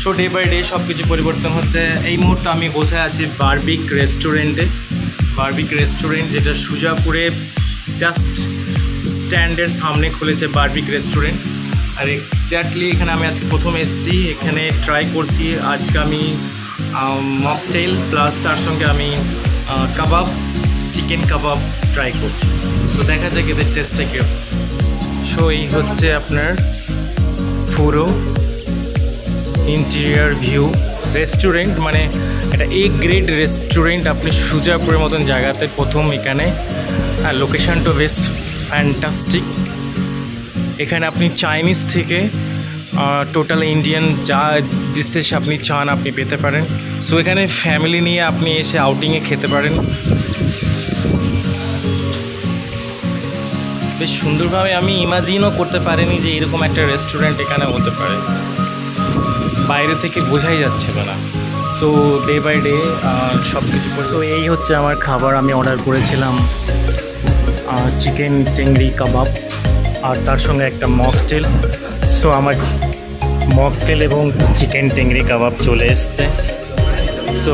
So day by day সব কিছু পরিবর্তন হচ্ছে। এই মুহূর্তে আমি বসে আছি বারবিক রেস্টুরেন্টে। বারবিক রেস্টুরেন্ট যেটা সুজাপুরে জাস্ট স্ট্যান্ডের সামনে খুলেছে বারবিক রেস্টুরেন্ট। আর এক্স্যাক্টলি এখানে আমি আজকে প্রথম এসেছি, এখানে ট্রাই করছি আজকে আমি মকটেল প্লাস তার সঙ্গে আমি কাবাব, চিকেন কাবাব ট্রাই করছি। তো দেখা যাক এদের টেস্টটা কেউ। সো এই হচ্ছে আপনার পুরো ইন্টেরিয়ার ভিউ। রেস্টুরেন্ট মানে এটা এ গ্রেড রেস্টুরেন্ট। আপনি সুজাপুরের মতন জায়গাতে প্রথম এখানে, আর লোকেশানটা বেশ ফ্যান্টাস্টিক। এখানে আপনি চাইনিজ থেকে টোটাল ইন্ডিয়ান যা ডিশেস আপনি চান আপনি পেতে পারেন। সো এখানে ফ্যামিলি নিয়ে আপনি এসে আউটিংয়ে খেতে পারেন। বেশ সুন্দরভাবে আমি ইমাজিনও করতে পারিনি যে এরকম একটা রেস্টুরেন্ট এখানে হতে পারে, বাইরে থেকে বোঝাই যাচ্ছিল না। সো ডে বাই ডে সব কিছু। সো এই হচ্ছে আমার খাবার। আমি অর্ডার করেছিলাম চিকেন টেংরি কাবাব আর তার সঙ্গে একটা মকটেল। সো আমার মকটেল এবং চিকেন টেংরি কাবাব চলে এসছে। সো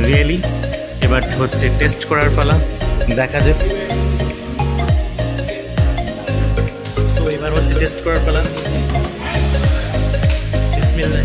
রিয়েলি এবার হচ্ছে টেস্ট করার পালা, দেখা যাক। সো এবার হচ্ছে টেস্ট করার পালা। বিসমিল্লাহ।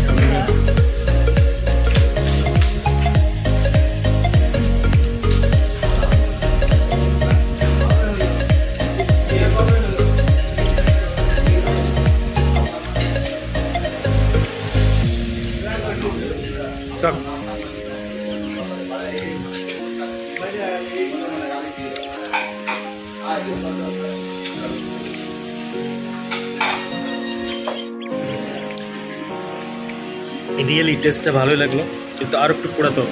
রিয়েলি টেস্টটা ভালোই লাগলো, কিন্তু আর একটু পোড়াতো।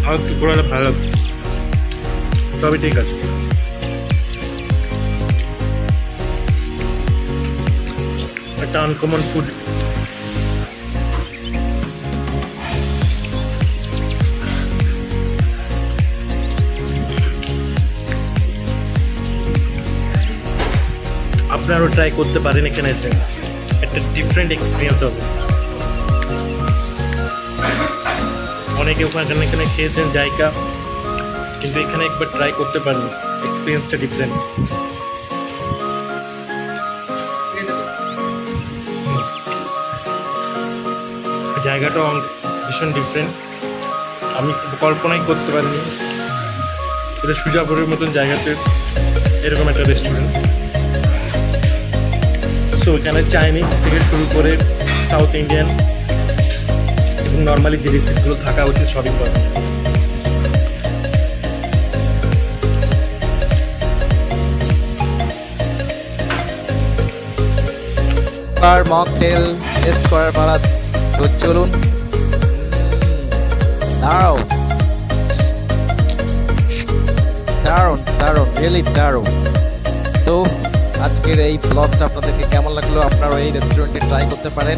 আর একটু পোড়ালে ভালো লাগতো, তবে ঠিক আছে। একটা আনকমন ফুড। আপনারাও ট্রাই করতে পারেন এখানে এসে, একটা ডিফারেন্ট এক্সপিরিয়েন্স হবে। অনেকে ওখানে এখানে খেয়েছেন জায়গা, কিন্তু এখানে একবার ট্রাই করতে পারেন, এক্সপিরিয়েন্সটা ডিফারেন্ট। জায়গাটাও ভীষণ ডিফারেন্ট, আমি কল্পনাই করতে পারিনি এটা সুজাপুরের মতন জায়গাতে এরকম একটা রেস্টুরেন্ট। সো এখানে চাইনিজ থেকে শুরু করে সাউথ ইন্ডিয়ান এবং নর্মালি যে ডিশেসগুলো থাকা উচিত সবই পাবে। আর মকটেল টেস্ট করার পালা, তো চলুন। দারুণ দারুণ দারুণ, রিয়েলি দারুণ। তো আজকের এই ব্লগটা আপনাদেরকে কেমন লাগলো? আপনারা এই রেস্টুরেন্টে ট্রাই করতে পারেন।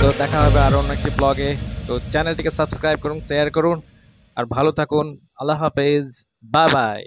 তো দেখা হবে আরও অন্য একটি ব্লগে। তো চ্যানেলটিকে সাবস্ক্রাইব করুন, শেয়ার করুন, আর ভালো থাকুন। আল্লাহ হাফেজ, বাই বাই।